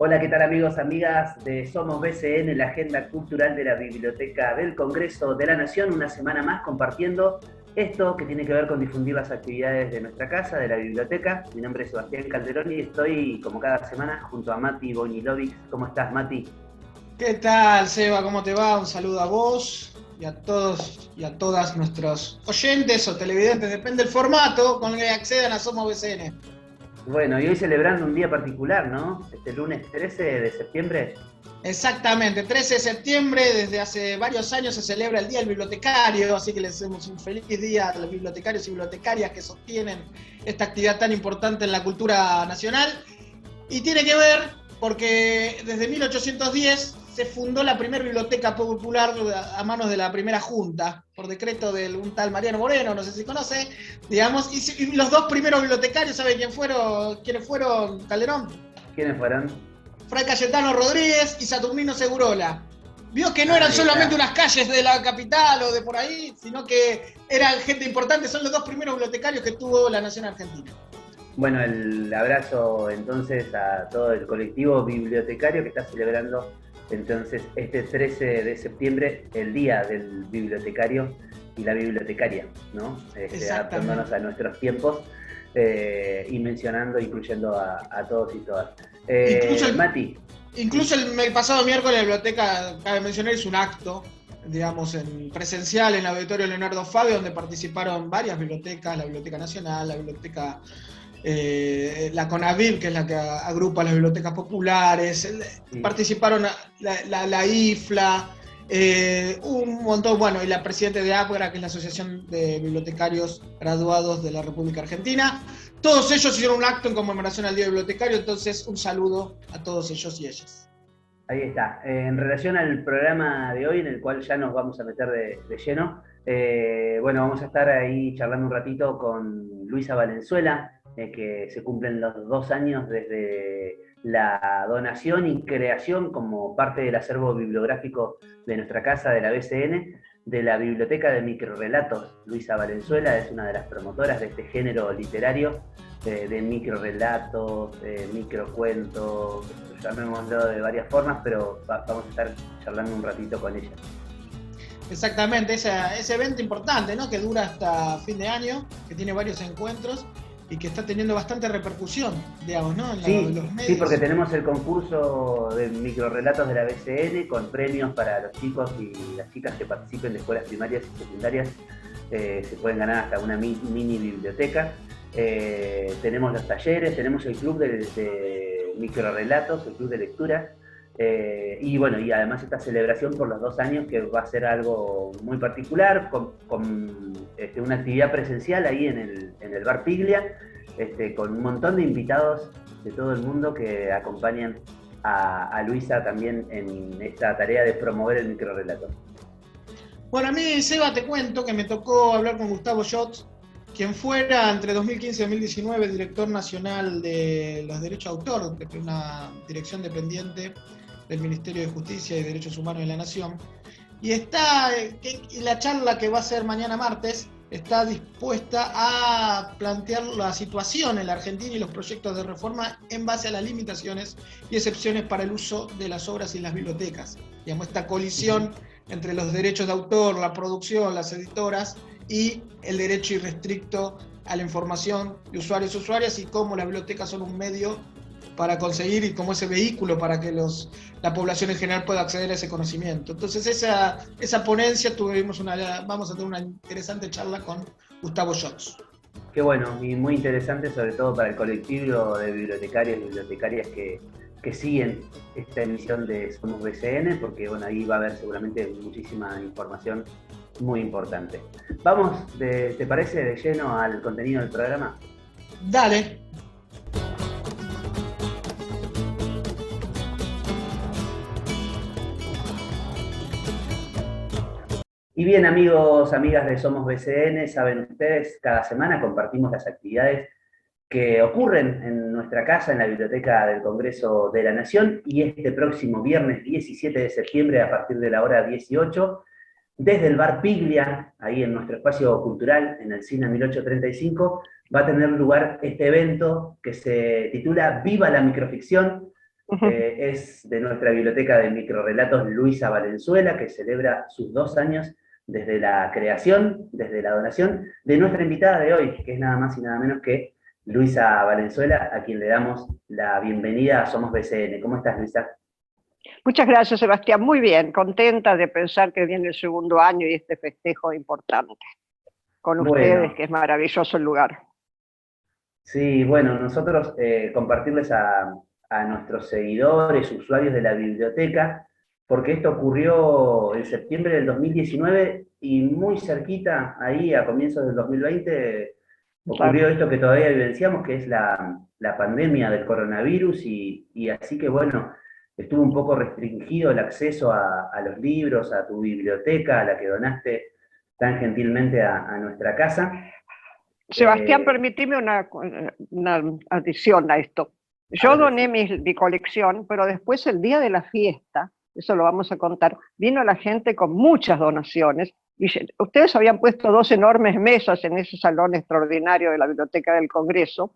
Hola, ¿qué tal amigos, amigas de Somos BCN, la agenda cultural de la Biblioteca del Congreso de la Nación? Una semana más compartiendo esto que tiene que ver con difundir las actividades de nuestra casa, de la biblioteca. Mi nombre es Sebastián Calderón y estoy, como cada semana, junto a Mati Bonilovic. ¿Cómo estás, Mati? ¿Qué tal, Seba? ¿Cómo te va? Un saludo a vos y a todos y a todas nuestros oyentes o televidentes, depende del formato con el que accedan a Somos BCN. Bueno, y hoy celebrando un día particular, ¿no? Este lunes 13 de septiembre. Exactamente, 13 de septiembre, desde hace varios años se celebra el Día del Bibliotecario, así que les hacemos un feliz día a los bibliotecarios y bibliotecarias que sostienen esta actividad tan importante en la cultura nacional. Y tiene que ver porque desde 1810 se fundó la primera biblioteca popular a manos de la primera junta, por decreto de un tal Mariano Moreno, no sé si conoce, digamos, y los dos primeros bibliotecarios, ¿sabe quiénes fueron, Calderón? ¿Quiénes fueron? Fray Cayetano Rodríguez y Saturnino Segurola. Vio que no eran Ahí solamente está. unas calles de la capital o de por ahí, sino que eran gente importante, son los dos primeros bibliotecarios que tuvo la Nación Argentina. Bueno, el abrazo entonces a todo el colectivo bibliotecario que está celebrando entonces este 13 de septiembre el Día del Bibliotecario y la Bibliotecaria, ¿no? Adaptándonos Exactamente. a nuestros tiempos y mencionando, incluyendo a todos y todas. Incluso el, Mati, Incluso sí, el pasado miércoles la biblioteca, cabe mencionar, hizo un acto, digamos, en presencial en el Auditorio Leonardo Fabio, donde participaron varias bibliotecas, la Biblioteca Nacional, la Biblioteca, la CONAVIB, que es la que agrupa las bibliotecas populares, sí. participaron la IFLA, un montón, bueno, y la presidenta de APGRA, que es la Asociación de Bibliotecarios Graduados de la República Argentina. Todos ellos hicieron un acto en conmemoración al Día del Bibliotecario, entonces un saludo a todos ellos y ellas. Ahí está. En relación al programa de hoy, en el cual ya nos vamos a meter de lleno, bueno, vamos a estar ahí charlando un ratito con Luisa Valenzuela, que se cumplen los 2 años desde la donación y creación como parte del acervo bibliográfico de nuestra casa, de la BCN, de la Biblioteca de Microrrelatos. Luisa Valenzuela es una de las promotoras de este género literario de microrelatos, microcuentos, llamémoslo de varias formas, pero vamos a estar charlando un ratito con ella. Exactamente, ese evento importante, ¿no? Que dura hasta fin de año, que tiene varios encuentros y que está teniendo bastante repercusión, digamos, ¿no? En Sí, los sí, porque medios. tenemos el concurso de microrelatos de la BCN con premios para los chicos y las chicas que participen de escuelas primarias y secundarias. Se pueden ganar hasta una mini biblioteca. Tenemos los talleres, tenemos el club de microrelatos, el club de lectura. Y bueno, y además esta celebración por los 2 años que va a ser algo muy particular, con una actividad presencial ahí en el Bar Piglia, con un montón de invitados de todo el mundo que acompañan a Luisa también en esta tarea de promover el microrelato. Bueno, a mí, Seba, te cuento que me tocó hablar con Gustavo Schatz, quien fuera entre 2015 y 2019 director nacional de los derechos de autor, de una dirección dependiente del Ministerio de Justicia y Derechos Humanos de la Nación. Y la charla que va a ser mañana martes está dispuesta a plantear la situación en la Argentina y los proyectos de reforma en base a las limitaciones y excepciones para el uso de las obras y las bibliotecas. Digamos, esta colisión entre los derechos de autor, la producción, las editoras y el derecho irrestricto a la información de usuarios y usuarias y cómo las bibliotecas son un medio para conseguir y como ese vehículo para que la población en general pueda acceder a ese conocimiento. Entonces esa ponencia vamos a tener una interesante charla con Gustavo Schatz. Qué bueno, y muy interesante sobre todo para el colectivo de bibliotecarios y bibliotecarias que siguen esta emisión de Somos BCN, porque bueno, ahí va a haber seguramente muchísima información muy importante. Vamos, ¿te parece de lleno al contenido del programa? Dale. Y bien, amigos, amigas de Somos BCN, saben ustedes, cada semana compartimos las actividades que ocurren en nuestra casa, en la Biblioteca del Congreso de la Nación, y este próximo viernes 17 de septiembre, a partir de la hora 18, desde el Bar Piglia, ahí en nuestro espacio cultural, en el Cine 1835, va a tener lugar este evento que se titula Viva la Microficción, Es de nuestra biblioteca de microrelatos Luisa Valenzuela, que celebra sus 2 años desde la creación, desde la donación, de nuestra invitada de hoy, que es nada más y nada menos que Luisa Valenzuela, a quien le damos la bienvenida a Somos BCN. ¿Cómo estás, Luisa? Muchas gracias, Sebastián. Muy bien, contenta de pensar que viene el segundo año y este festejo importante con ustedes, Bueno, que es maravilloso el lugar. sí, bueno, nosotros compartirles a nuestros seguidores, usuarios de la biblioteca, porque esto ocurrió en septiembre del 2019 y muy cerquita, ahí a comienzos del 2020, ocurrió Claro. esto que todavía vivenciamos, que es la pandemia del coronavirus, y así que bueno, estuvo un poco restringido el acceso a los libros, a tu biblioteca, a la que donaste tan gentilmente a nuestra casa. Sebastián, Eh, permitime una adición a esto. a Yo ver, doné decime. mi colección, pero después el día de la fiesta, eso lo vamos a contar, vino la gente con muchas donaciones. Y ustedes habían puesto 2 enormes mesas en ese salón extraordinario de la Biblioteca del Congreso,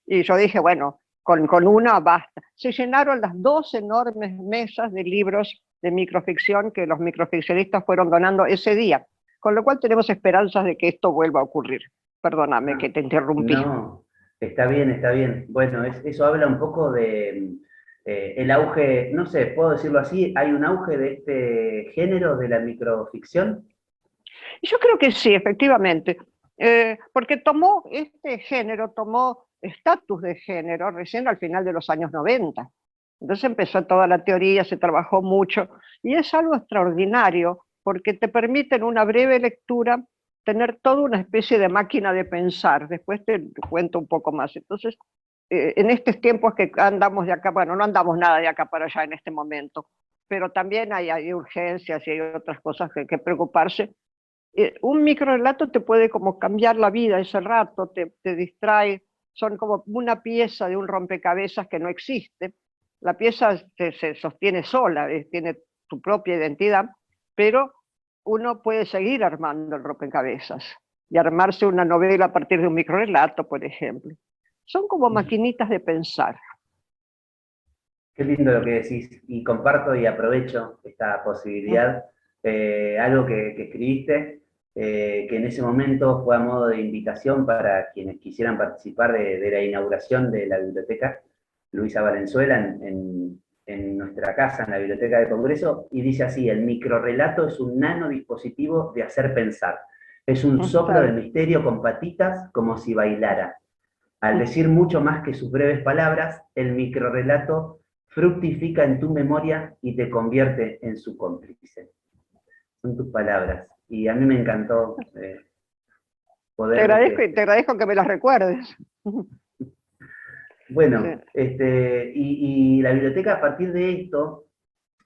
y yo dije, bueno, con una basta. Se llenaron las 2 enormes mesas de libros de microficción que los microficcionistas fueron donando ese día, con lo cual tenemos esperanzas de que esto vuelva a ocurrir. Perdóname que Ah, te interrumpí. no, está bien, está bien. Bueno, eso habla un poco de el auge, no sé, puedo decirlo así, hay un auge de este género de la microficción. Y yo creo que sí, efectivamente, porque tomó este género, tomó estatus de género recién al final de los años 90. Entonces empezó toda la teoría, se trabajó mucho, y es algo extraordinario, porque te permite en una breve lectura tener toda una especie de máquina de pensar. Después te cuento un poco más. Entonces, en estos tiempos que andamos de acá, bueno, no andamos nada de acá para allá en este momento, pero también hay urgencias y hay otras cosas que preocuparse. Un microrelato te puede como cambiar la vida ese rato, te distrae, son como una pieza de un rompecabezas que no existe. La pieza se sostiene sola, tiene su propia identidad, pero uno puede seguir armando el rompecabezas y armarse una novela a partir de un microrelato, por ejemplo. Son como maquinitas de pensar. Qué lindo lo que decís, y comparto y aprovecho esta posibilidad. Algo que escribiste, que en ese momento fue a modo de invitación para quienes quisieran participar de la inauguración de la biblioteca Luisa Valenzuela en nuestra casa, en la Biblioteca del Congreso, y dice así: el microrrelato es un nano dispositivo de hacer pensar. Es un soplo de Claro. misterio con patitas como si bailara. Al decir mucho más que sus breves palabras, el microrrelato fructifica en tu memoria y te convierte en su cómplice. Son tus palabras. Y a mí me encantó Te poder... agradezco y te agradezco que me las recuerdes. Sí. bueno, y la biblioteca a partir de esto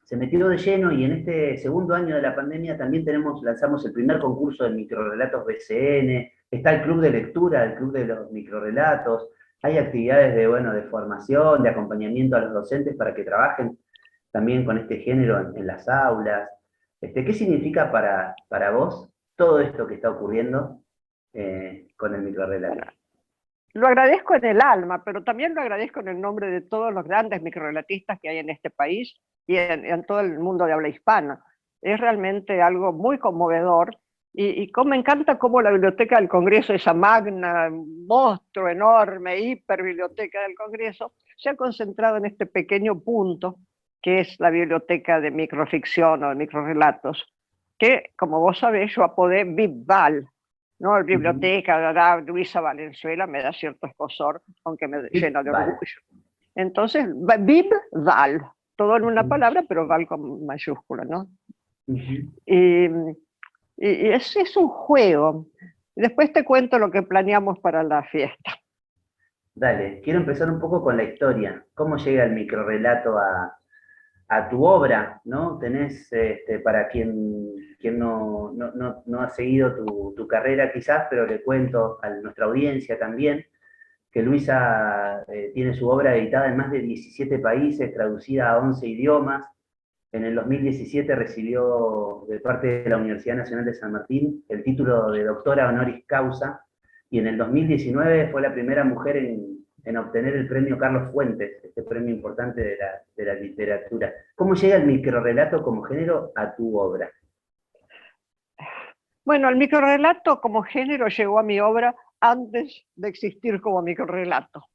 se metió de lleno, y en este segundo año de la pandemia también lanzamos el primer concurso de microrelatos BCN, está el club de lectura, el club de los microrelatos, hay actividades bueno, de formación, de acompañamiento a los docentes para que trabajen también con este género en las aulas. ¿Qué significa para vos todo esto que está ocurriendo con el microrelato? Bueno, lo agradezco en el alma, pero también lo agradezco en el nombre de todos los grandes microrelatistas que hay en este país y en todo el mundo de habla hispana. Es realmente algo muy conmovedor, y me encanta cómo la Biblioteca del Congreso, esa magna, monstruo enorme, hiperbiblioteca del Congreso, se ha concentrado en este pequeño punto que es la biblioteca de microficción o de microrelatos, que, como vos sabés, yo apodé BibVal, ¿no? La Uh -huh. biblioteca de Luisa Valenzuela me da cierto escosor, aunque me llena de Vale. orgullo. Entonces, Val, todo en Uh una -huh. palabra, pero Val con mayúscula, ¿no? Uh -huh. Y es un juego. Después te cuento lo que planeamos para la fiesta. Dale, quiero empezar un poco con la historia. ¿Cómo llega el microrrelato a tu obra? ¿No? Tenés, para quien no ha seguido tu carrera quizás, pero le cuento a nuestra audiencia también, que Luisa tiene su obra editada en más de 17 países, traducida a 11 idiomas. En el 2017 recibió de parte de la Universidad Nacional de San Martín el título de doctora honoris causa, y en el 2019 fue la primera mujer en obtener el premio Carlos Fuentes, este premio importante de la literatura. ¿Cómo llega el microrrelato como género a tu obra? Bueno, el microrrelato como género llegó a mi obra antes de existir como microrrelato,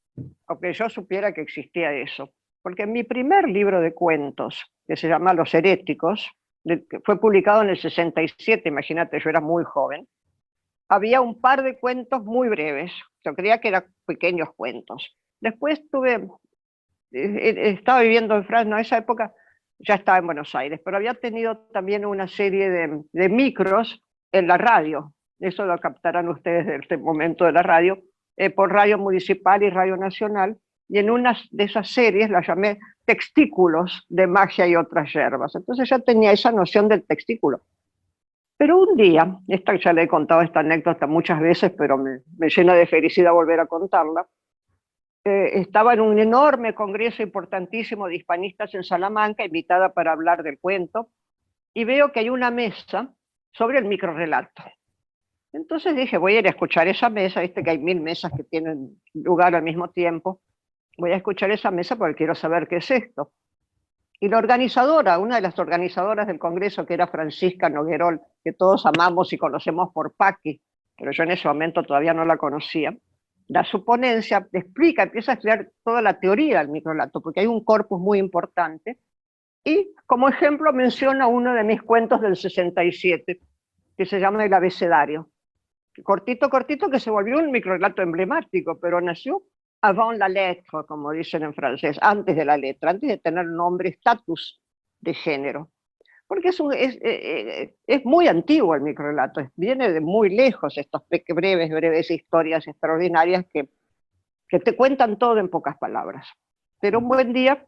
aunque yo supiera que existía eso. Porque en mi primer libro de cuentos, que se llama Los Heréticos, que fue publicado en el 67, imagínate, yo era muy joven, había un par de cuentos muy breves, yo creía que eran pequeños cuentos. Después estaba viviendo en Francia, no, en esa época ya estaba en Buenos Aires, pero había tenido también una serie de micros en la radio, eso lo captarán ustedes en este momento de la radio, por Radio Municipal y Radio Nacional, y en una de esas series la llamé Textículos de magia y otras hierbas. Entonces ya tenía esa noción del textículo. Pero un día, ya le he contado esta anécdota muchas veces, pero me llena de felicidad volver a contarla, estaba en un enorme congreso importantísimo de hispanistas en Salamanca, invitada para hablar del cuento, y veo que hay una mesa sobre el microrrelato. Entonces dije, voy a ir a escuchar esa mesa, viste que hay 1000 mesas que tienen lugar al mismo tiempo, voy a escuchar esa mesa porque quiero saber qué es esto. Y la organizadora, una de las organizadoras del congreso, que era Francisca Noguerol, que todos amamos y conocemos por Paqui, pero yo en ese momento todavía no la conocía, da su ponencia, explica, empieza a estudiar toda la teoría del microrrelato, porque hay un corpus muy importante, y como ejemplo menciona uno de mis cuentos del 67, que se llama El abecedario. Cortito, cortito, que se volvió un microrrelato emblemático, pero nació avant la lettre, como dicen en francés, antes de la letra, antes de tener nombre, estatus de género. Porque es muy antiguo el microrrelato, viene de muy lejos estas breves historias extraordinarias que te cuentan todo en pocas palabras. Pero un buen día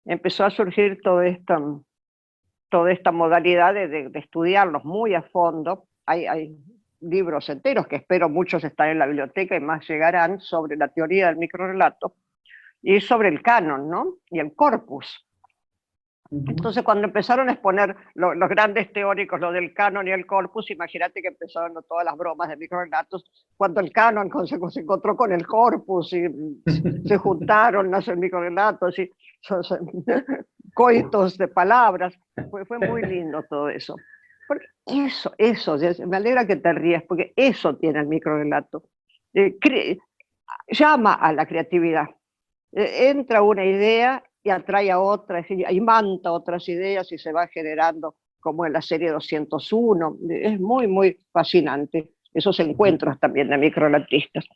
empezó a surgir toda esta modalidad de estudiarlos muy a fondo. Hay libros enteros que espero muchos están en la biblioteca y más llegarán sobre la teoría del microrrelato y sobre el canon, ¿no? Y el corpus. Entonces, cuando empezaron a exponer los grandes teóricos, lo del canon y el corpus, imagínate que empezaron todas las bromas de microrrelatos, cuando el canon se encontró con el corpus y se juntaron, nacen microrrelatos y coitos de palabras. Fue muy lindo todo eso. Porque eso, me alegra que te rías, porque eso tiene el microrrelato. Llama a la creatividad. Entra una idea y atrae a otras, y manta otras ideas y se va generando, como en la serie 201. Es muy, muy fascinante esos encuentros también de microrelatistas.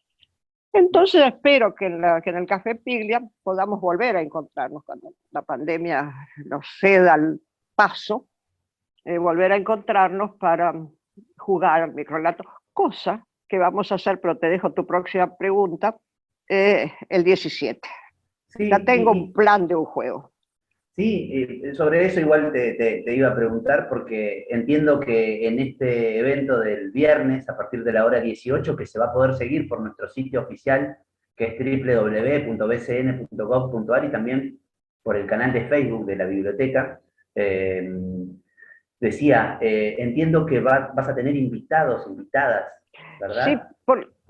Entonces espero que en el Café Piglia podamos volver a encontrarnos cuando la pandemia nos ceda el paso, volver a encontrarnos para jugar al microrelato, cosa que vamos a hacer, pero te dejo tu próxima pregunta, el 17. Sí, ya tengo un plan de un juego. Sí, sobre eso igual te iba a preguntar, porque entiendo que en este evento del viernes, a partir de la hora 18, que se va a poder seguir por nuestro sitio oficial, que es www.bcn.gov.ar, y también por el canal de Facebook de la biblioteca, decía, entiendo que vas a tener invitados, invitadas, ¿verdad? Sí,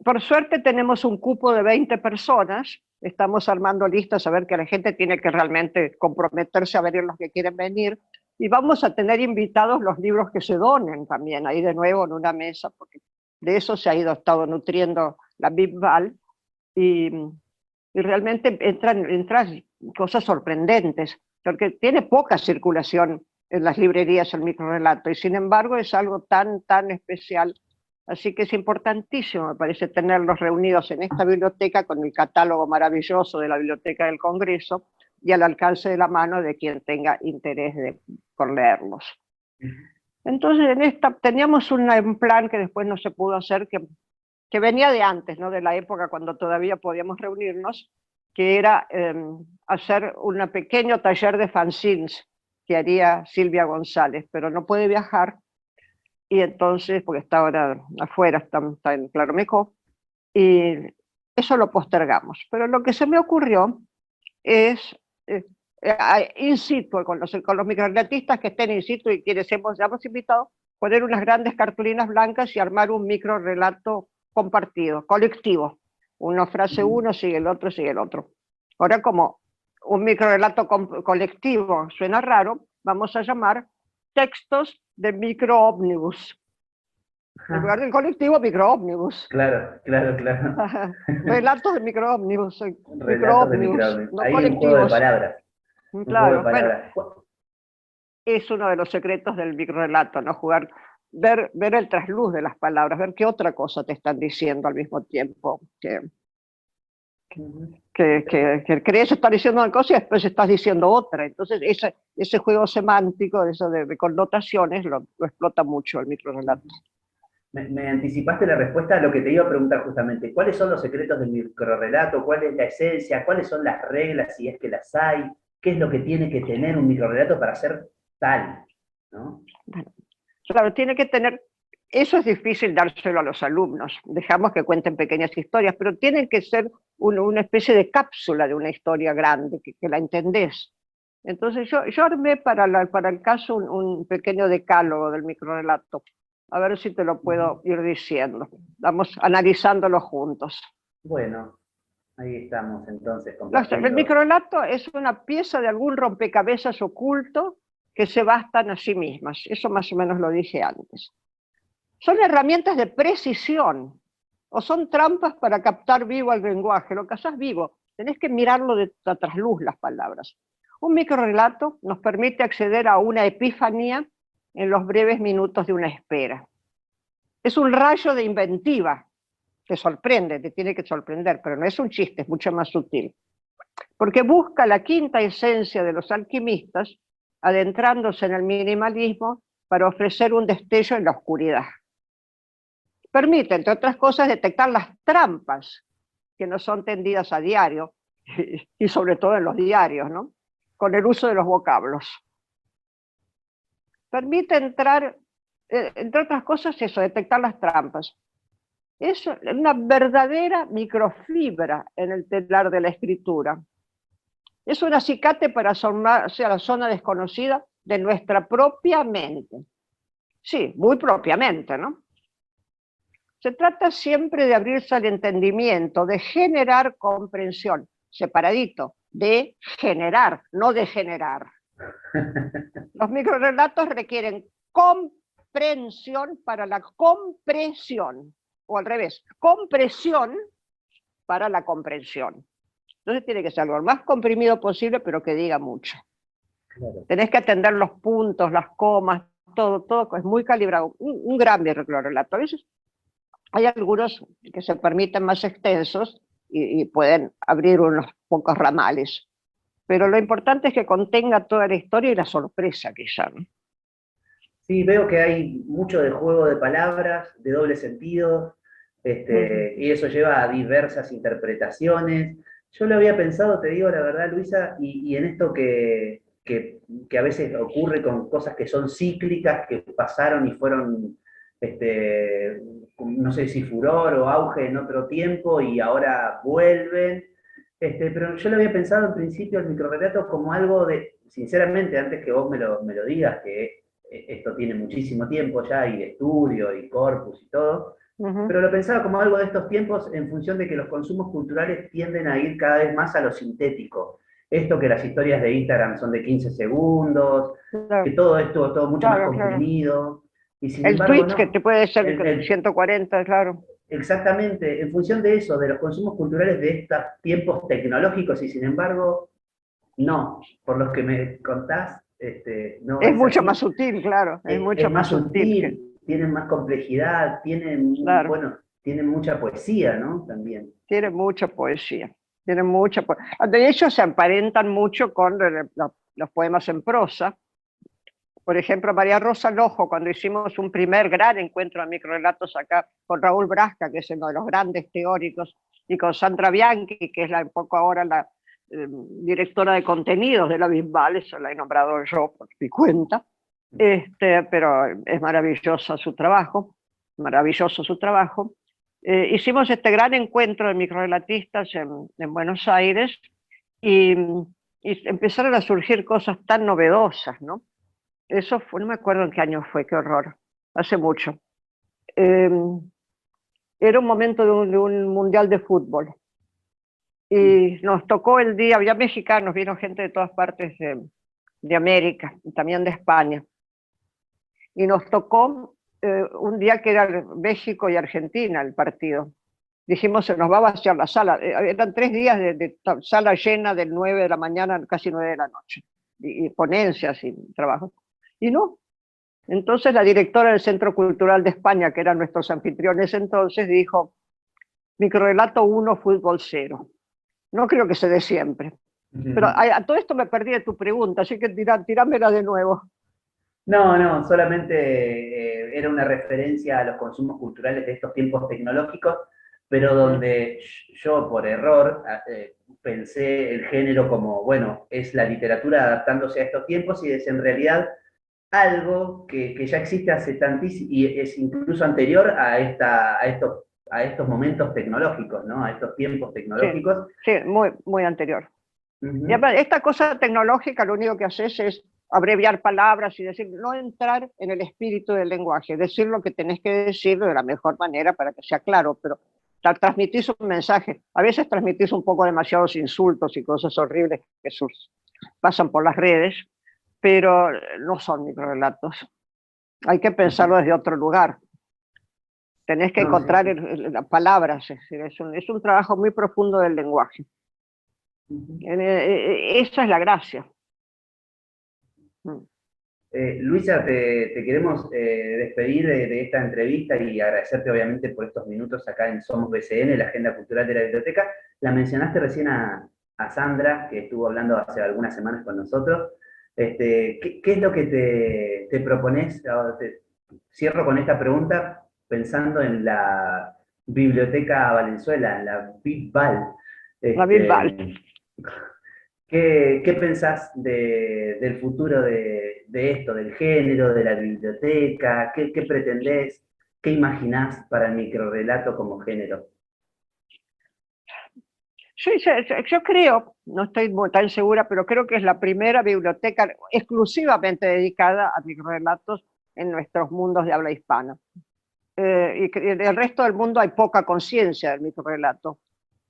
por suerte tenemos un cupo de 20 personas, estamos armando listas a ver que la gente tiene que realmente comprometerse a venir los que quieren venir, y vamos a tener invitados los libros que se donen también, ahí de nuevo en una mesa, porque de eso se ha estado nutriendo la BIPVAL, y realmente entran cosas sorprendentes, porque tiene poca circulación en las librerías el microrrelato, y sin embargo es algo tan especial. Así que es importantísimo, me parece, tenerlos reunidos en esta biblioteca con el catálogo maravilloso de la Biblioteca del Congreso y al alcance de la mano de quien tenga interés por leerlos. Entonces, teníamos un plan que después no se pudo hacer, que venía de antes, ¿no? De la época cuando todavía podíamos reunirnos, que era hacer un pequeño taller de fanzines que haría Silvia González, pero no puede viajar. Y entonces, porque está ahora afuera, está en Claromeco, y eso lo postergamos. Pero lo que se me ocurrió es, in situ, con los microrelatistas que estén in situ y quienes ya hemos invitado, poner unas grandes cartulinas blancas y armar un microrelato compartido, colectivo. Una frase uno, sigue el otro, sigue el otro. Ahora, como un microrelato colectivo suena raro, vamos a llamar textos de microómnibus. En lugar del colectivo, microómnibus. Claro, claro, claro. Relatos de microómnibus, Relatos de microómnibus, microondas. no Hay un juego de colectivos. palabras. Un juego de Claro, bueno, palabras. es uno de los secretos del microrelato, ¿no? Jugar, ver el trasluz de las palabras, ver qué otra cosa te están diciendo al mismo tiempo. Que crees estar diciendo una cosa y después estás diciendo otra. Entonces, ese juego semántico, eso de connotaciones, lo explota mucho el microrelato. Me anticipaste la respuesta a lo que te iba a preguntar justamente. ¿Cuáles son los secretos del microrrelato? ¿Cuál es la esencia? ¿Cuáles son las reglas, si es que las hay? ¿Qué es lo que tiene que tener un microrrelato para ser tal? ¿No? Claro, tiene que tener. Eso es difícil dárselo a los alumnos. Dejamos que cuenten pequeñas historias, pero tienen que ser una especie de cápsula de una historia grande, que la entendés. Entonces yo armé para el caso un pequeño decálogo del microrrelato. A ver si te lo puedo ir diciendo. Vamos analizándolo juntos. Bueno, ahí estamos entonces El compartiendo. microrrelato es una pieza de algún rompecabezas oculto que se bastan a sí mismas. Eso más o menos lo dije antes. Son herramientas de precisión o son trampas para captar vivo el lenguaje. Lo cazás vivo, tenés que mirarlo de trasluz las palabras. Un microrrelato nos permite acceder a una epifanía en los breves minutos de una espera. Es un rayo de inventiva, te sorprende, te tiene que sorprender, pero no es un chiste, es mucho más sutil. Porque busca la quinta esencia de los alquimistas, adentrándose en el minimalismo para ofrecer un destello en la oscuridad. Permite, entre otras cosas, detectar las trampas que nos son tendidas a diario, y sobre todo en los diarios, ¿no? Con el uso de los vocablos. Permite entrar, entre otras cosas, eso, detectar las trampas. Es una verdadera microfibra en el telar de la escritura. Es un acicate para asomarse a la zona desconocida de nuestra propia mente. Sí, muy propiamente, ¿no? Se trata siempre de abrirse al entendimiento, de generar comprensión, separadito, de generar, no de generar. Los microrrelatos requieren comprensión para la compresión, o al revés, compresión para la comprensión. Entonces tiene que ser algo lo más comprimido posible, pero que diga mucho. Claro. Tenés que atender los puntos, las comas, todo es muy calibrado. Un gran microrrelato. A veces hay algunos que se permiten más extensos y pueden abrir unos pocos ramales. Pero lo importante es que contenga toda la historia y la sorpresa quizá, ¿no? Sí, veo que hay mucho de juego de palabras, de doble sentido, y eso lleva a diversas interpretaciones. Yo lo había pensado, te digo la verdad, Luisa, y en esto que a veces ocurre con cosas que son cíclicas, que pasaron y fueron, no sé si furor o auge en otro tiempo y ahora vuelven. Pero yo lo había pensado en principio el microrrelato como algo de, sinceramente, antes que vos me lo digas, que esto tiene muchísimo tiempo ya, y de estudio, y corpus y todo, pero lo pensaba como algo de estos tiempos en función de que los consumos culturales tienden a ir cada vez más a lo sintético. Esto que las historias de Instagram son de 15 segundos, claro, que todo esto, todo mucho más comprimido. Claro. Y sin el embargo, tweet no, que te puede ser 140, claro. Exactamente, en función de eso, de los consumos culturales de estos tiempos tecnológicos, y sin embargo, no, por los que me contás, no es mucho así. Más sutil, claro, es mucho más sutil, que... tienen más complejidad, tienen, claro, bueno, tienen mucha poesía, ¿no? También. Tienen mucha poesía, tienen mucha poesía. De hecho, se emparentan mucho con los poemas en prosa. Por ejemplo, María Rosa Lojo, cuando hicimos un primer gran encuentro de microrelatos acá con Raúl Brasca, que es uno de los grandes teóricos, y con Sandra Bianchi, que es un poco ahora la directora de contenidos de la Bisbal, eso la he nombrado yo por mi cuenta, pero es maravilloso su trabajo. Hicimos este gran encuentro de microrelatistas en Buenos Aires y empezaron a surgir cosas tan novedosas, ¿no? Eso fue, no me acuerdo en qué año fue, qué horror, hace mucho. Era un momento de un mundial de fútbol. Y nos tocó el día, había mexicanos, vino gente de todas partes de América, y también de España. Y nos tocó un día que era México y Argentina el partido. Dijimos, se nos va a vaciar la sala. Eran 3 días de sala llena del 9 de la mañana, casi 9 de la noche. Y ponencias y trabajo. Y no. Entonces la directora del Centro Cultural de España, que eran nuestros anfitriones entonces, dijo, microrrelato 1, fútbol 0. No creo que se dé siempre. Pero a todo esto me perdí de tu pregunta, así que tirámela de nuevo. No, solamente era una referencia a los consumos culturales de estos tiempos tecnológicos, pero donde yo por error pensé el género como, bueno, es la literatura adaptándose a estos tiempos y es en realidad algo que ya existe hace tantísimo y es incluso anterior a estos momentos tecnológicos, ¿no? A estos tiempos tecnológicos. Sí, muy anterior. Y además, esta cosa tecnológica lo único que haces es abreviar palabras y decir, no entrar en el espíritu del lenguaje, decir lo que tenés que decir de la mejor manera para que sea claro, pero transmitís un mensaje. A veces transmitís un poco demasiados insultos y cosas horribles que pasan por las redes, pero no son microrelatos. Hay que pensarlo desde otro lugar. Tenés que encontrar las palabras, es un trabajo muy profundo del lenguaje. Esa es la gracia. Luisa, te queremos despedir de esta entrevista y agradecerte obviamente por estos minutos acá en Somos BCN, la Agenda Cultural de la Biblioteca. La mencionaste recién a Sandra, que estuvo hablando hace algunas semanas con nosotros. ¿Qué es lo que te propones? Cierro con esta pregunta pensando en la Biblioteca Valenzuela, en la BIVAL. La BIVAL. ¿Qué pensás del futuro de esto, del género, de la biblioteca? ¿Qué pretendés? ¿Qué imaginás para el microrrelato como género? Yo creo, no estoy tan segura, pero creo que es la primera biblioteca exclusivamente dedicada a microrrelatos en nuestros mundos de habla hispana. Y en el resto del mundo hay poca conciencia del microrrelato.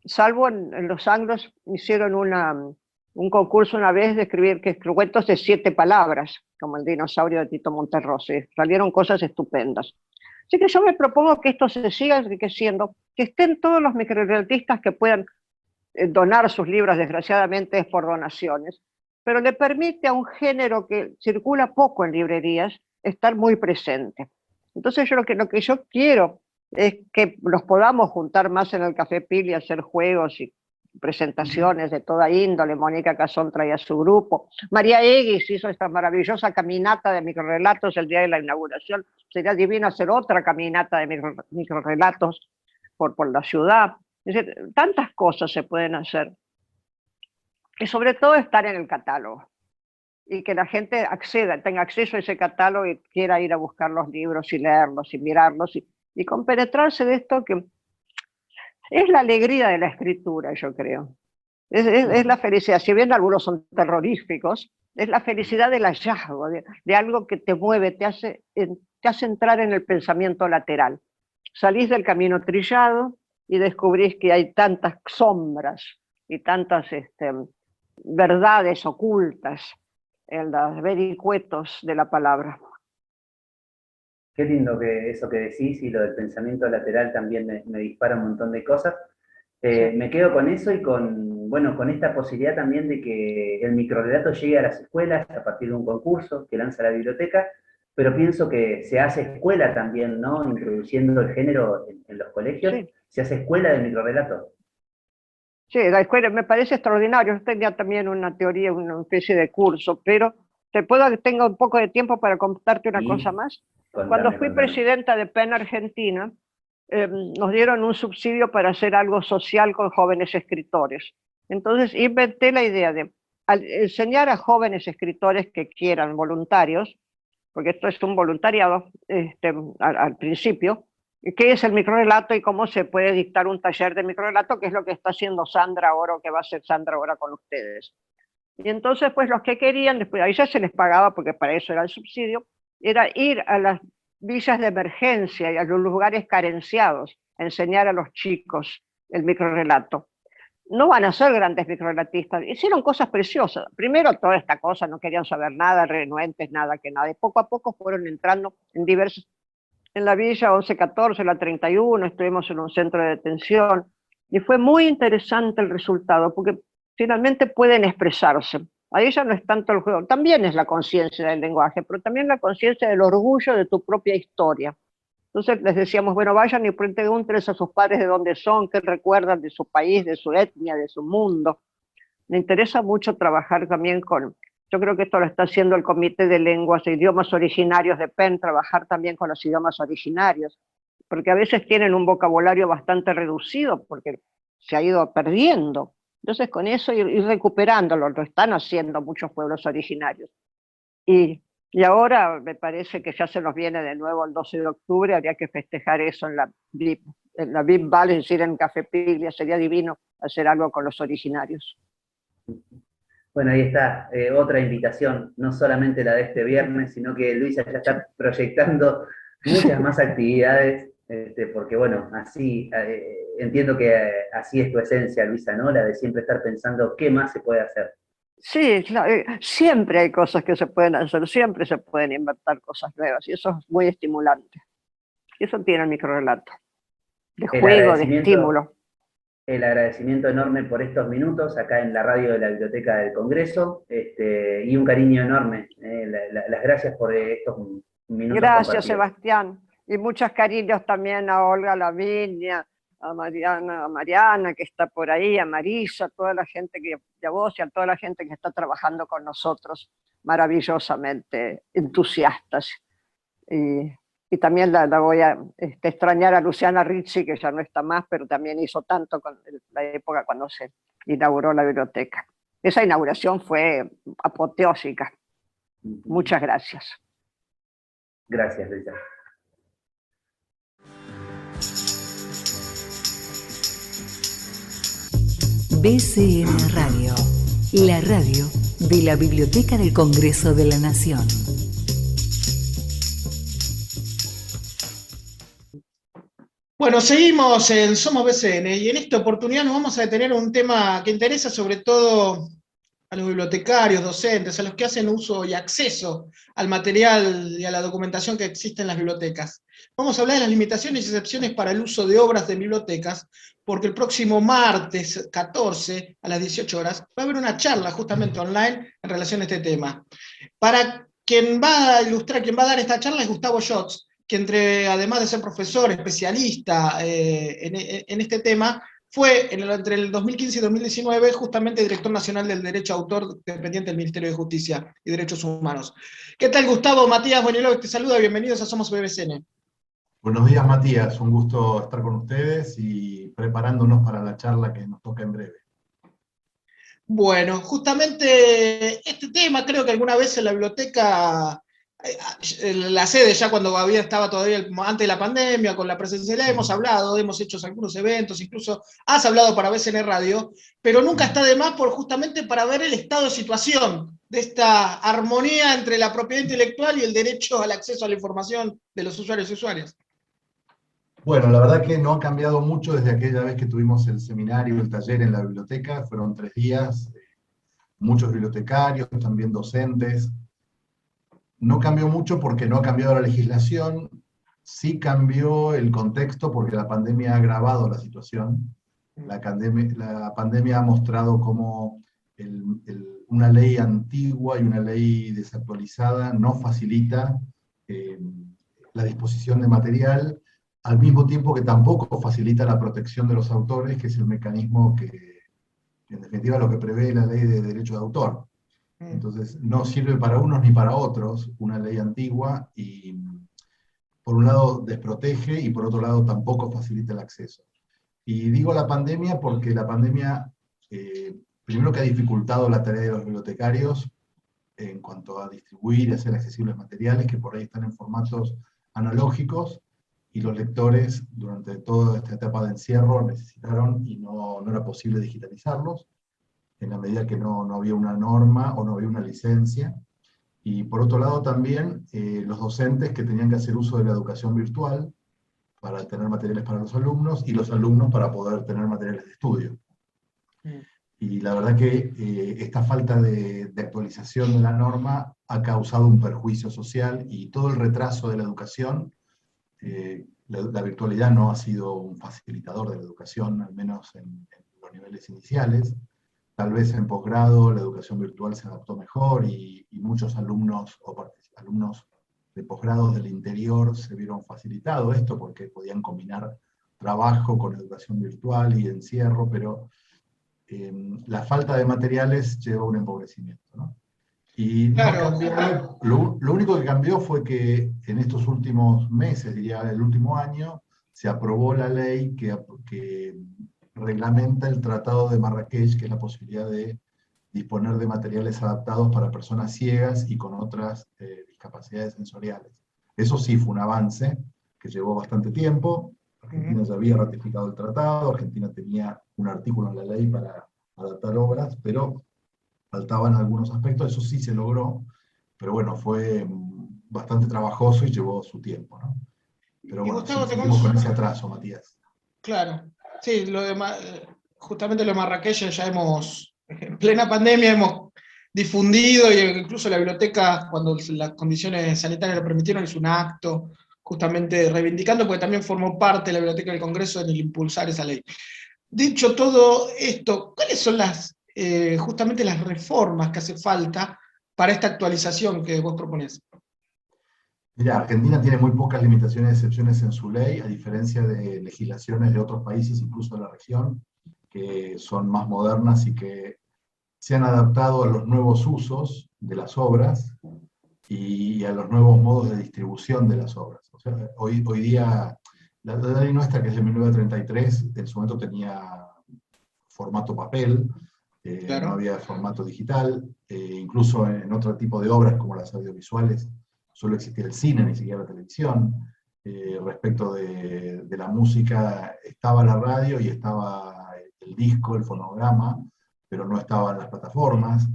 Salvo en los anglos hicieron un concurso una vez de escribir cuentos de 7 palabras, como el dinosaurio de Tito Monterroso. Salieron cosas estupendas. Así que yo me propongo que esto se siga enriqueciendo, que estén todos los microrrelatistas que puedan donar sus libros, desgraciadamente es por donaciones, pero le permite a un género que circula poco en librerías estar muy presente. Entonces lo que yo quiero es que nos podamos juntar más en el Café Pil y hacer juegos y presentaciones de toda índole. Mónica Cazón traía su grupo. María Eguis hizo esta maravillosa caminata de microrrelatos el día de la inauguración. Sería divino hacer otra caminata de microrrelatos por la ciudad. Es decir, tantas cosas se pueden hacer. Y sobre todo estar en el catálogo. Y que la gente acceda, tenga acceso a ese catálogo y quiera ir a buscar los libros y leerlos y mirarlos y compenetrarse de esto que es la alegría de la escritura, yo creo. Es la felicidad, si bien algunos son terroríficos, es la felicidad del hallazgo, de algo que te mueve, te hace entrar en el pensamiento lateral. Salís del camino trillado y descubrís que hay tantas sombras y tantas verdades ocultas en los vericuetos de la palabra. Qué lindo que eso que decís, y lo del pensamiento lateral también me dispara un montón de cosas. Sí. Me quedo con eso y con esta posibilidad también de que el microrrelato llegue a las escuelas a partir de un concurso que lanza la biblioteca, pero pienso que se hace escuela también, ¿no? Introduciendo el género en los colegios, sí. Se hace escuela de microrrelato. Sí, la escuela me parece extraordinario. Yo tenía también una teoría, una especie de curso, pero tengo un poco de tiempo para contarte una cosa más. Cuando fui presidenta de PEN Argentina, nos dieron un subsidio para hacer algo social con jóvenes escritores. Entonces inventé la idea de enseñar a jóvenes escritores que quieran, voluntarios, porque esto es un voluntariado al principio, qué es el microrrelato y cómo se puede dictar un taller de microrrelato, que es lo que está haciendo Sandra ahora, o que va a hacer Sandra ahora con ustedes. Y entonces, pues los que querían, después ahí ya se les pagaba, porque para eso era el subsidio, era ir a las villas de emergencia y a los lugares carenciados a enseñar a los chicos el microrrelato. No van a ser grandes microrelatistas, hicieron cosas preciosas. Primero toda esta cosa, no querían saber nada, renuentes, nada que nada. Y poco a poco fueron entrando en diversos, en la Villa 1114, la 31, estuvimos en un centro de detención, y fue muy interesante el resultado, porque finalmente pueden expresarse. Ahí ya no es tanto el juego, también es la conciencia del lenguaje, pero también la conciencia del orgullo de tu propia historia. Entonces les decíamos, bueno, vayan y pregúntenles a sus padres de dónde son, qué recuerdan de su país, de su etnia, de su mundo. Me interesa mucho trabajar también con, yo creo que esto lo está haciendo el Comité de Lenguas e Idiomas Originarios de Penn, trabajar también con los idiomas originarios, porque a veces tienen un vocabulario bastante reducido, porque se ha ido perdiendo. Entonces con eso ir recuperándolo, lo están haciendo muchos pueblos originarios. Y ahora me parece que ya se nos viene de nuevo el 12 de octubre, habría que festejar eso en la VIP Valley, es decir, en Café Piglia, sería divino hacer algo con los originarios. Bueno, ahí está, otra invitación, no solamente la de este viernes, sino que Luisa ya está proyectando muchas más actividades, porque bueno, así, entiendo que así es tu esencia, Luisa, ¿no? La de siempre estar pensando qué más se puede hacer. Sí, claro, siempre hay cosas que se pueden hacer, siempre se pueden inventar cosas nuevas, y eso es muy estimulante. Y eso tiene el microrrelato, de juego, de estímulo. El agradecimiento enorme por estos minutos acá en la radio de la Biblioteca del Congreso, y un cariño enorme. Las gracias por estos minutos. Gracias, Sebastián. Y muchos cariños también a Olga Lavinia, a Mariana, que está por ahí, a Marisa, a toda la gente y a vos y a toda la gente que está trabajando con nosotros, maravillosamente entusiastas. Y también la voy a extrañar a Luciana Rizzi, que ya no está más, pero también hizo tanto con la época cuando se inauguró la biblioteca. Esa inauguración fue apoteósica. Muchas gracias. Gracias, Luisa. BCN Radio, la radio de la Biblioteca del Congreso de la Nación. Bueno, seguimos en Somos BCN y en esta oportunidad nos vamos a detener en un tema que interesa sobre todo a los bibliotecarios, docentes, a los que hacen uso y acceso al material y a la documentación que existe en las bibliotecas. Vamos a hablar de las limitaciones y excepciones para el uso de obras de bibliotecas, porque el próximo martes 14 a las 18 horas va a haber una charla justamente online en relación a este tema. Para quien va a ilustrar, quien va a dar esta charla es Gustavo Schatz, que además de ser profesor, especialista en este tema, fue entre el 2015 y 2019 justamente director nacional del Derecho de Autor dependiente del Ministerio de Justicia y Derechos Humanos. ¿Qué tal, Gustavo? Matías Boniello te saluda, bienvenidos a Somos BCN. Buenos días, Matías, un gusto estar con ustedes y preparándonos para la charla que nos toca en breve. Bueno, justamente este tema creo que alguna vez en la biblioteca, la sede ya cuando estaba todavía antes de la pandemia, con la presencialidad hemos hablado, hemos hecho algunos eventos, incluso has hablado para BCN Radio, pero nunca está de más justamente para ver el estado de situación de esta armonía entre la propiedad intelectual y el derecho al acceso a la información de los usuarios y usuarias. Bueno, la verdad que no ha cambiado mucho desde aquella vez que tuvimos el seminario, el taller en la biblioteca, fueron 3 días, muchos bibliotecarios, también docentes. No cambió mucho porque no ha cambiado la legislación, sí cambió el contexto porque la pandemia ha agravado la situación. La pandemia ha mostrado cómo una ley antigua y una ley desactualizada no facilita la disposición de material, al mismo tiempo que tampoco facilita la protección de los autores, que es el mecanismo que, en definitiva, lo que prevé la ley de derecho de autor. Entonces, no sirve para unos ni para otros una ley antigua y, por un lado, desprotege y, por otro lado, tampoco facilita el acceso. Y digo la pandemia porque la pandemia, primero que ha dificultado la tarea de los bibliotecarios en cuanto a distribuir y hacer accesibles materiales que por ahí están en formatos analógicos, y los lectores durante toda esta etapa de encierro necesitaron y no era posible digitalizarlos, en la medida que no había una norma o no había una licencia. Y por otro lado también los docentes que tenían que hacer uso de la educación virtual, para tener materiales para los alumnos y los alumnos para poder tener materiales de estudio. Y la verdad que esta falta de actualización de la norma ha causado un perjuicio social y todo el retraso de la educación. La virtualidad no ha sido un facilitador de la educación, al menos en los niveles iniciales. Tal vez en posgrado la educación virtual se adaptó mejor y muchos alumnos alumnos de posgrados del interior se vieron facilitado esto porque podían combinar trabajo con educación virtual y encierro, pero la falta de materiales lleva a un empobrecimiento, ¿no? Y no ha Claro, cambiado, lo único que cambió fue que en estos últimos meses, diría el último año, se aprobó la ley que reglamenta el Tratado de Marrakech, que es la posibilidad de disponer de materiales adaptados para personas ciegas y con otras discapacidades sensoriales. Eso sí fue un avance que llevó bastante tiempo. Argentina ya había ratificado el tratado, Argentina tenía un artículo en la ley para adaptar obras, pero faltaban algunos aspectos, eso sí se logró, pero bueno, fue bastante trabajoso y llevó su tiempo, ¿no? Pero y bueno, sí, Gustavo, seguimos con ese atraso, Matías. claro, sí, justamente lo de Marrakech ya en plena pandemia hemos difundido, y incluso la biblioteca, cuando las condiciones sanitarias lo permitieron, hizo un acto justamente reivindicando, porque también formó parte de la Biblioteca del Congreso en el impulsar esa ley. Dicho todo esto, ¿cuáles son justamente las reformas que hace falta para esta actualización que vos proponés? Mira, Argentina tiene muy pocas limitaciones y excepciones en su ley, a diferencia de legislaciones de otros países, incluso de la región, que son más modernas y que se han adaptado a los nuevos usos de las obras y a los nuevos modos de distribución de las obras. O sea, hoy día, la ley nuestra, que es de 1933, en su momento tenía formato papel, Claro. no había formato digital, incluso en otro tipo de obras como las audiovisuales, solo existía el cine, ni siquiera la televisión. Respecto de la música, estaba la radio y estaba el disco, el fonograma, pero no estaban las plataformas,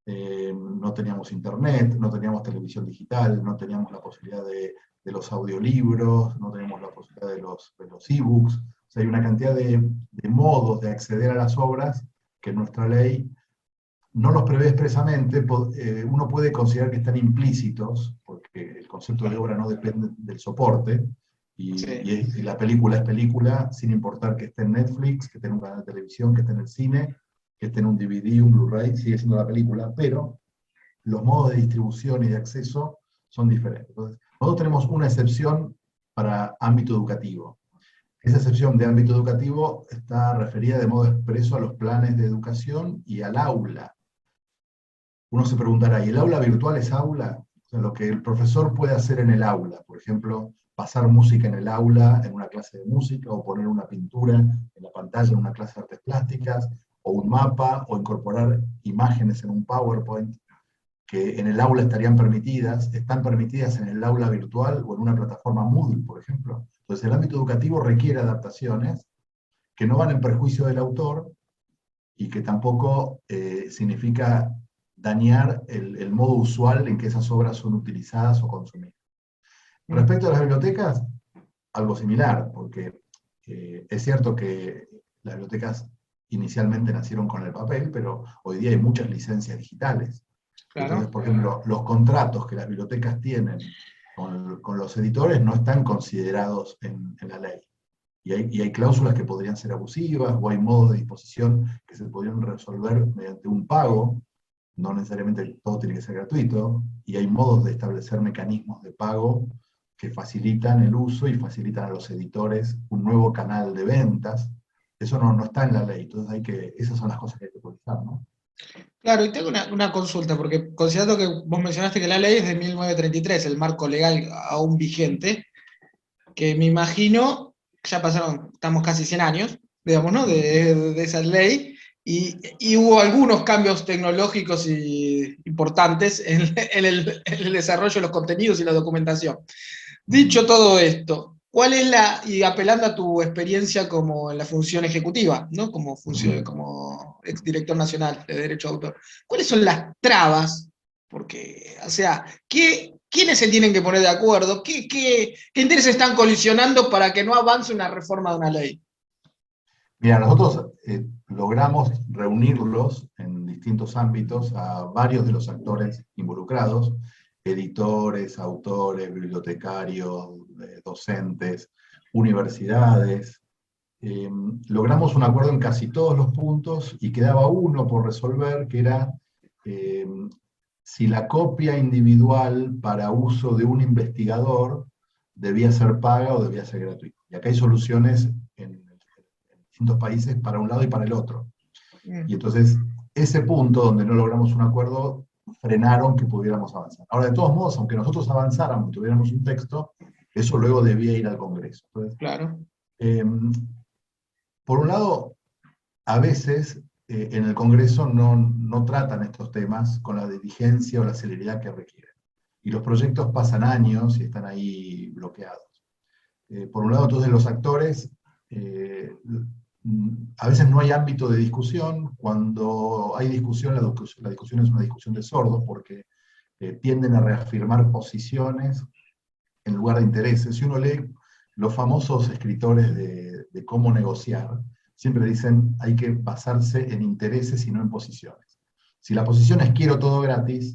no teníamos internet, no teníamos televisión digital, no teníamos la posibilidad de los audiolibros, no teníamos la posibilidad de los ebooks. O sea, hay una cantidad de modos de acceder a las obras que nuestra ley no los prevé expresamente. Uno puede considerar que están implícitos, porque el concepto de obra no depende del soporte, y la película es película, sin importar que esté en Netflix, que esté en un canal de televisión, que esté en el cine, que esté en un DVD, un Blu-ray, sigue siendo la película, pero los modos de distribución y de acceso son diferentes. Entonces, nosotros tenemos una excepción para ámbito educativo. Esa excepción de ámbito educativo está referida de modo expreso a los planes de educación y al aula. Uno se preguntará, ¿y el aula virtual es aula? O sea, lo que el profesor puede hacer en el aula, por ejemplo, pasar música en el aula, en una clase de música, o poner una pintura en la pantalla en una clase de artes plásticas, o un mapa, o incorporar imágenes en un PowerPoint, que en el aula estarían permitidas, están permitidas en el aula virtual o en una plataforma Moodle, por ejemplo. Entonces el ámbito educativo requiere adaptaciones que no van en perjuicio del autor y que tampoco significa dañar el modo usual en que esas obras son utilizadas o consumidas. Respecto a las bibliotecas, algo similar, porque es cierto que las bibliotecas inicialmente nacieron con el papel, pero hoy día hay muchas licencias digitales. Claro. Entonces, por ejemplo, los contratos que las bibliotecas tienen con los editores no están considerados en la ley. Y hay cláusulas que podrían ser abusivas, o hay modos de disposición que se podrían resolver mediante un pago, no necesariamente todo tiene que ser gratuito, y hay modos de establecer mecanismos de pago que facilitan el uso y facilitan a los editores un nuevo canal de ventas. Eso no está en la ley, entonces esas son las cosas que hay que actualizar, ¿no? Claro, y tengo una consulta, porque considerando que vos mencionaste que la ley es de 1933, el marco legal aún vigente, que me imagino, ya pasaron, estamos casi 100 años, digamos, ¿no?, de esa ley, y hubo algunos cambios tecnológicos importantes en el desarrollo de los contenidos y la documentación. Dicho todo esto, ¿cuál es y apelando a tu experiencia como en la función ejecutiva, ¿no?, como exdirector nacional de Derecho de Autor, ¿cuáles son las trabas? Porque, o sea, ¿qué ¿quiénes se tienen que poner de acuerdo? ¿Qué intereses están colisionando para que no avance una reforma de una ley? Mira, nosotros logramos reunirlos en distintos ámbitos a varios de los actores involucrados, editores, autores, bibliotecarios, docentes, universidades. Logramos un acuerdo en casi todos los puntos y quedaba uno por resolver, que era si la copia individual para uso de un investigador debía ser paga o debía ser gratuita. Y acá hay soluciones en distintos países para un lado y para el otro. Y entonces, ese punto donde no logramos un acuerdo, frenaron que pudiéramos avanzar. Ahora, de todos modos, aunque nosotros avanzáramos y tuviéramos un texto, eso luego debía ir al Congreso. Entonces, Claro. Por un lado, a veces en el Congreso no tratan estos temas con la diligencia o la celeridad que requieren. Y los proyectos pasan años y están ahí bloqueados. Por un lado, entonces, los actores, a veces no hay ámbito de discusión. Cuando hay discusión, la discusión es una discusión de sordos, porque tienden a reafirmar posiciones en lugar de intereses. Si uno lee los famosos escritores de cómo negociar, siempre dicen hay que basarse en intereses y no en posiciones. Si la posición es quiero todo gratis,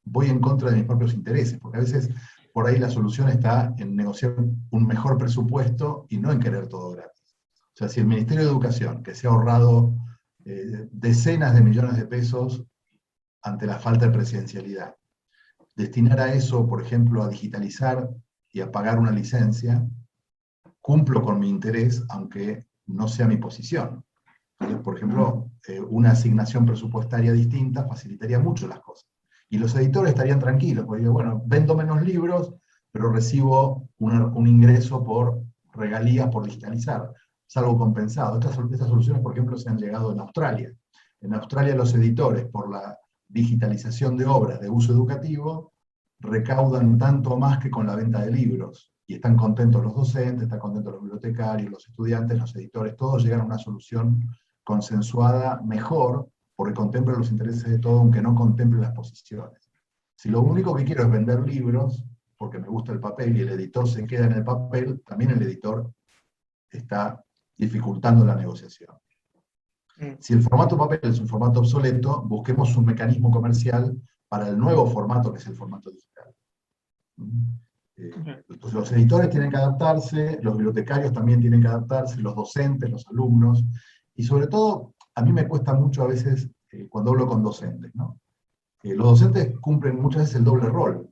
voy en contra de mis propios intereses, porque a veces por ahí la solución está en negociar un mejor presupuesto y no en querer todo gratis. O sea, si el Ministerio de Educación, que se ha ahorrado decenas de millones de pesos ante la falta de presidencialidad, destinara eso, por ejemplo, a digitalizar y a pagar una licencia, cumplo con mi interés, aunque no sea mi posición. Entonces, por ejemplo, una asignación presupuestaria distinta facilitaría mucho las cosas. Y los editores estarían tranquilos, porque digo, bueno, vendo menos libros, pero recibo un ingreso por regalías por digitalizar. Es algo compensado. Estas soluciones, por ejemplo, se han llegado en Australia. En Australia los editores, por la digitalización de obras de uso educativo, recaudan tanto más que con la venta de libros. Y están contentos los docentes, están contentos los bibliotecarios, los estudiantes, los editores, todos llegan a una solución consensuada mejor, porque contempla los intereses de todos, aunque no contemple las posiciones. Si lo único que quiero es vender libros, porque me gusta el papel y el editor se queda en el papel, también el editor está dificultando la negociación. Si el formato papel es un formato obsoleto, busquemos un mecanismo comercial para el nuevo formato, que es el formato digital. Entonces, los editores tienen que adaptarse, los bibliotecarios también tienen que adaptarse, los docentes, los alumnos, y sobre todo, a mí me cuesta mucho a veces cuando hablo con docentes, ¿no? Los docentes cumplen muchas veces el doble rol,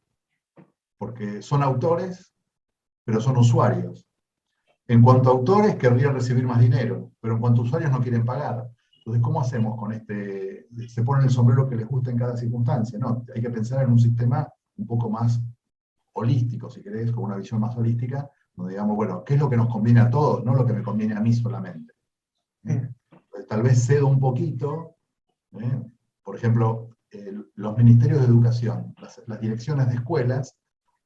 porque son autores, pero son usuarios. En cuanto a autores, querrían recibir más dinero, pero en cuanto a usuarios no quieren pagar. Entonces, ¿cómo hacemos con este? Se ponen el sombrero que les gusta en cada circunstancia, ¿no? Hay que pensar en un sistema un poco más holístico, si querés, con una visión más holística, donde digamos, bueno, ¿qué es lo que nos conviene a todos, no lo que me conviene a mí solamente? Tal vez cedo un poquito, por ejemplo, los ministerios de educación, las direcciones de escuelas,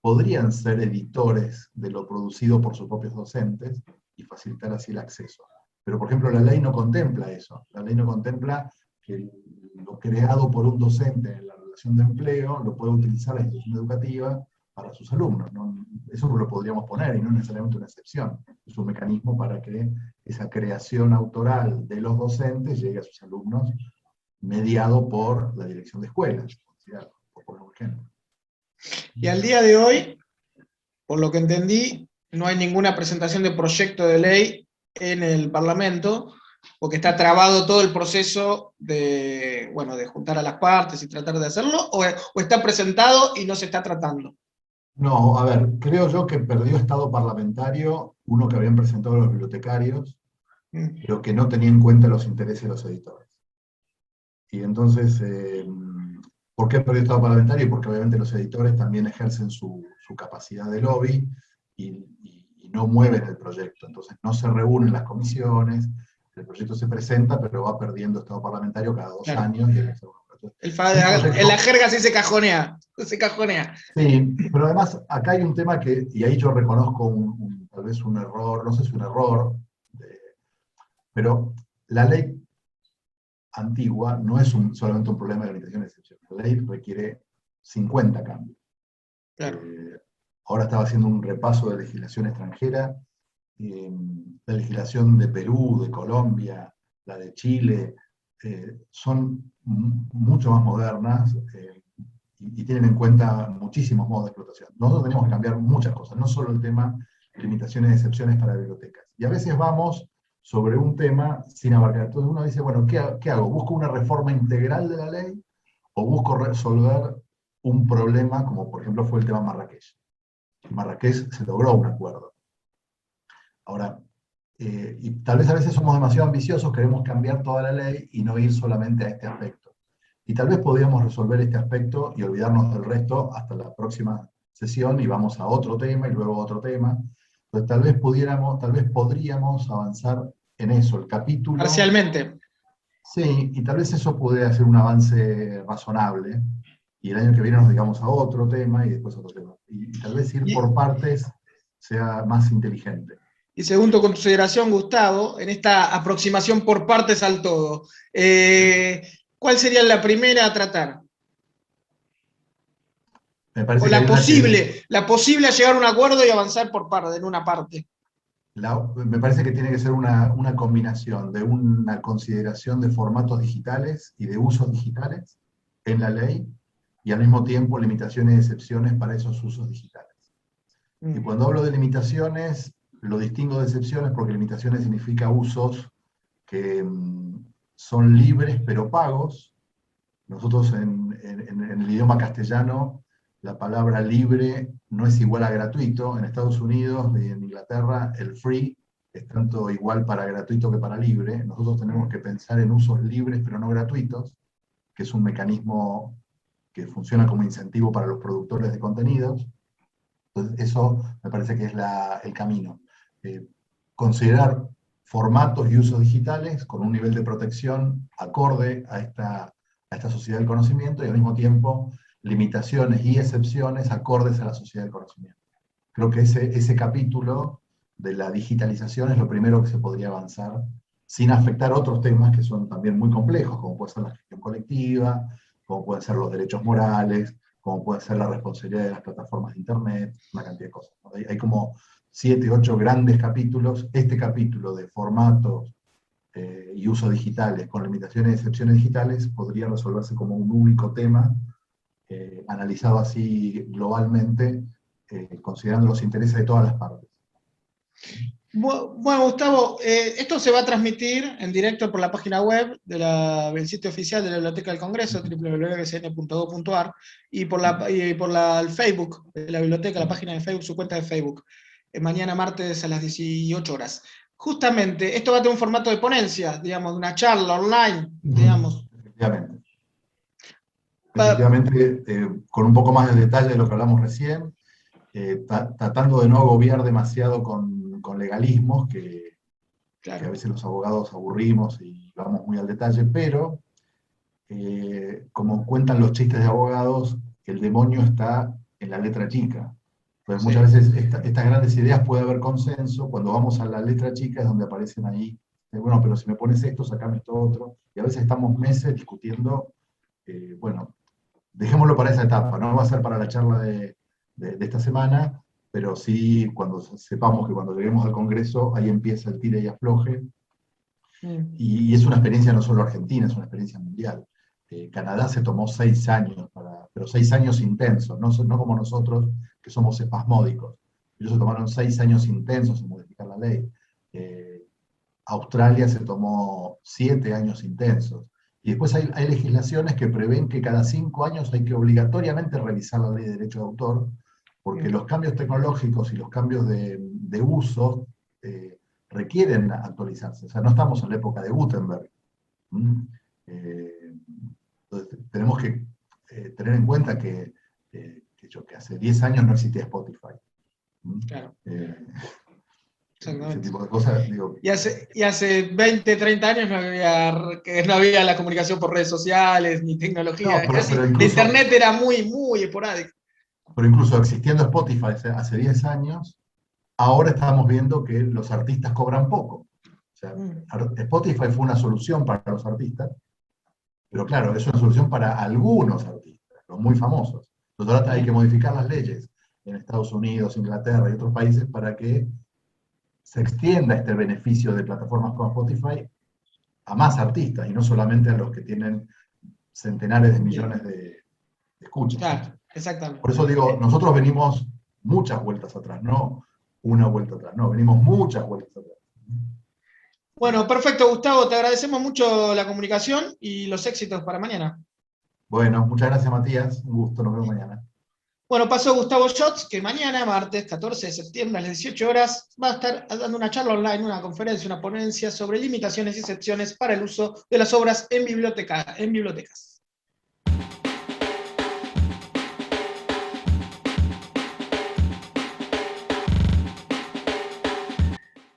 podrían ser editores de lo producido por sus propios docentes y facilitar así el acceso. Pero, por ejemplo, la ley no contempla eso. La ley no contempla que lo creado por un docente en la relación de empleo lo puede utilizar la institución educativa para sus alumnos, ¿no? Eso lo podríamos poner y no es necesariamente una excepción. Es un mecanismo para que esa creación autoral de los docentes llegue a sus alumnos, mediado por la dirección de escuelas, por poner un ejemplo. Y al día de hoy, por lo que entendí, no hay ninguna presentación de proyecto de ley en el Parlamento, porque está trabado todo el proceso de juntar a las partes y tratar de hacerlo, o está presentado y no se está tratando. No, a ver, creo yo que perdió estado parlamentario uno que habían presentado los bibliotecarios, pero que no tenía en cuenta los intereses de los editores. Y entonces, ¿por qué perdió estado parlamentario? Porque obviamente los editores también ejercen su capacidad de lobby y no mueven el proyecto. Entonces no se reúnen las comisiones, el proyecto se presenta, pero va perdiendo estado parlamentario cada 2 años. Y en la jerga sí se cajonea. Se cajonea. Sí, pero además acá hay un tema que, y ahí yo reconozco tal vez un error, no sé si un error, pero la ley antigua no es solamente un problema de limitación de excepción. La ley requiere 50 cambios. Claro. Ahora estaba haciendo un repaso de legislación extranjera, la legislación de Perú, de Colombia, la de Chile, son mucho más modernas y tienen en cuenta muchísimos modos de explotación. Nosotros tenemos que cambiar muchas cosas, no solo el tema de limitaciones y excepciones para bibliotecas. Y a veces vamos sobre un tema sin abarcar. Entonces uno dice, bueno, ¿qué hago? ¿Busco una reforma integral de la ley o busco resolver un problema como por ejemplo fue el tema Marrakech? En Marrakech se logró un acuerdo. Ahora, y tal vez a veces somos demasiado ambiciosos, queremos cambiar toda la ley y no ir solamente a este aspecto. Y tal vez podríamos resolver este aspecto y olvidarnos del resto hasta la próxima sesión y vamos a otro tema y luego a otro tema. Entonces tal vez podríamos avanzar en eso, el capítulo. Parcialmente. Sí, y tal vez eso podría ser un avance razonable. Y el año que viene nos digamos a otro tema y después a otro tema. Y tal vez ir por partes sea más inteligente. Y según tu consideración, Gustavo, en esta aproximación por partes al todo, ¿cuál sería la primera a tratar? Me parece O que la posible a llegar a un acuerdo y avanzar por parte, en una parte. me parece que tiene que ser una combinación de una consideración de formatos digitales y de usos digitales en la ley, y al mismo tiempo limitaciones y excepciones para esos usos digitales. Y cuando hablo de limitaciones, lo distingo de excepciones porque limitaciones significa usos que son libres pero pagos. Nosotros en el idioma castellano, la palabra libre no es igual a gratuito. En Estados Unidos y en Inglaterra, el free es tanto igual para gratuito que para libre. Nosotros tenemos que pensar en usos libres pero no gratuitos, que es un mecanismo que funciona como incentivo para los productores de contenidos. Entonces, eso me parece que es el camino. Considerar formatos y usos digitales con un nivel de protección acorde a esta sociedad del conocimiento y al mismo tiempo limitaciones y excepciones acordes a la sociedad del conocimiento. Creo que ese capítulo de la digitalización es lo primero que se podría avanzar sin afectar otros temas que son también muy complejos, como puede ser la gestión colectiva, como pueden ser los derechos morales, como puede ser la responsabilidad de las plataformas de Internet, una cantidad de cosas. Hay como 7, 8 grandes capítulos. Este capítulo de formatos y usos digitales con limitaciones y excepciones digitales podría resolverse como un único tema, analizado así globalmente, considerando los intereses de todas las partes. Bueno, Gustavo, esto se va a transmitir en directo por la página web del sitio oficial de la Biblioteca del Congreso, www.bcn.gov.ar, y por el Facebook de la biblioteca, la página de Facebook, su cuenta de Facebook, mañana martes a las 18 horas. Justamente, esto va a tener un formato de ponencia, digamos, de una charla online, digamos. Efectivamente. Efectivamente, con un poco más de detalle de lo que hablamos recién, tratando de no agobiar demasiado con legalismos, que a veces los abogados aburrimos y vamos muy al detalle, pero como cuentan los chistes de abogados, el demonio está en la letra chica. Entonces muchas veces estas grandes ideas puede haber consenso, cuando vamos a la letra chica es donde aparecen ahí, bueno, pero si me pones esto, sacame esto otro, y a veces estamos meses discutiendo, bueno, dejémoslo para esa etapa, no va a ser para la charla de esta semana, pero sí cuando sepamos que cuando lleguemos al Congreso, ahí empieza el tire y afloje, y es una experiencia no solo argentina, es una experiencia mundial. Canadá se tomó 6 años, pero 6 años intensos, no como nosotros, que somos espasmódicos. Ellos se tomaron 6 años intensos en modificar la ley. Australia se tomó 7 años intensos. Y después hay legislaciones que prevén que cada 5 años hay que obligatoriamente revisar la ley de derecho de autor, porque los cambios tecnológicos y los cambios de uso requieren actualizarse. O sea, no estamos en la época de Gutenberg. Entonces, tenemos que tener en cuenta que hace 10 años no existía Spotify. Claro. Ese tipo de cosas, digo. Y hace 20, 30 años no había la comunicación por redes sociales, ni tecnología. No, pero incluso, Internet era muy, muy esporádico. Pero incluso existiendo Spotify hace 10 años, ahora estamos viendo que los artistas cobran poco. O sea, Spotify fue una solución para los artistas, pero claro, es una solución para algunos artistas, los muy famosos. Entonces ahora hay que modificar las leyes en Estados Unidos, Inglaterra y otros países para que se extienda este beneficio de plataformas como Spotify a más artistas y no solamente a los que tienen centenares de millones de escuchas. Claro, exactamente. Por eso digo, nosotros venimos muchas vueltas atrás, no una vuelta atrás, no, venimos muchas vueltas atrás. Bueno, perfecto, Gustavo, te agradecemos mucho la comunicación y los éxitos para mañana. Bueno, muchas gracias, Matías, un gusto, nos vemos mañana. Bueno, pasó Gustavo Schatz, que mañana, martes 14 de septiembre a las 18 horas, va a estar dando una charla online, una conferencia, una ponencia sobre limitaciones y excepciones para el uso de las obras en bibliotecas.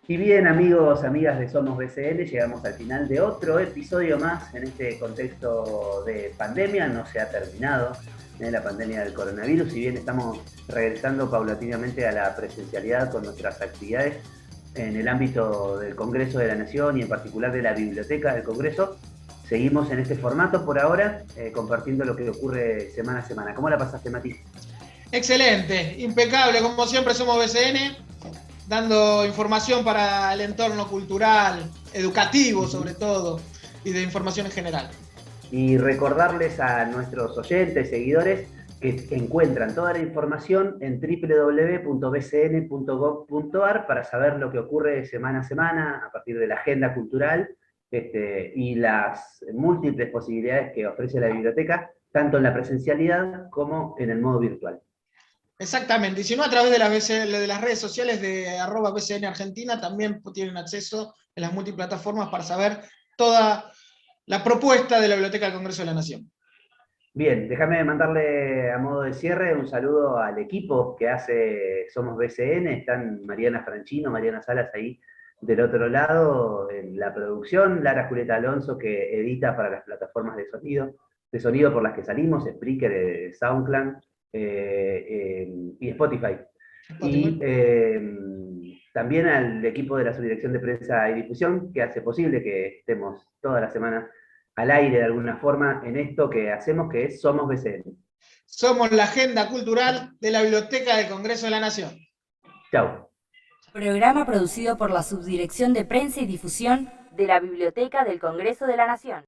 Y bien, amigos, amigas de Somos BCN, llegamos al final de otro episodio más en este contexto de pandemia. No se ha terminado la pandemia del coronavirus, si bien estamos regresando paulatinamente a la presencialidad con nuestras actividades en el ámbito del Congreso de la Nación y en particular de la Biblioteca del Congreso. Seguimos en este formato por ahora, compartiendo lo que ocurre semana a semana. ¿Cómo la pasaste, Mati? Excelente, impecable, como siempre somos BCN, dando información para el entorno cultural, educativo sobre todo, y de información en general. Y recordarles a nuestros oyentes, seguidores, que encuentran toda la información en www.bcn.gov.ar para saber lo que ocurre semana a semana a partir de la agenda cultural y las múltiples posibilidades que ofrece la biblioteca, tanto en la presencialidad como en el modo virtual. Exactamente, y si no, a través de las redes sociales de @BCN Argentina también tienen acceso en las multiplataformas para saber toda la propuesta de la Biblioteca del Congreso de la Nación. Bien, déjame mandarle a modo de cierre un saludo al equipo que hace Somos BCN. Están Mariana Franchino, Mariana Salas ahí del otro lado en la producción, Lara Julieta Alonso que edita para las plataformas de sonido por las que salimos, Spreaker, SoundCloud y Spotify. Y también al equipo de la Subdirección de Prensa y Difusión que hace posible que estemos toda la semana al aire de alguna forma en esto que hacemos, que es Somos BCN. Somos la agenda cultural de la Biblioteca del Congreso de la Nación. Chau. Programa producido por la Subdirección de Prensa y Difusión de la Biblioteca del Congreso de la Nación.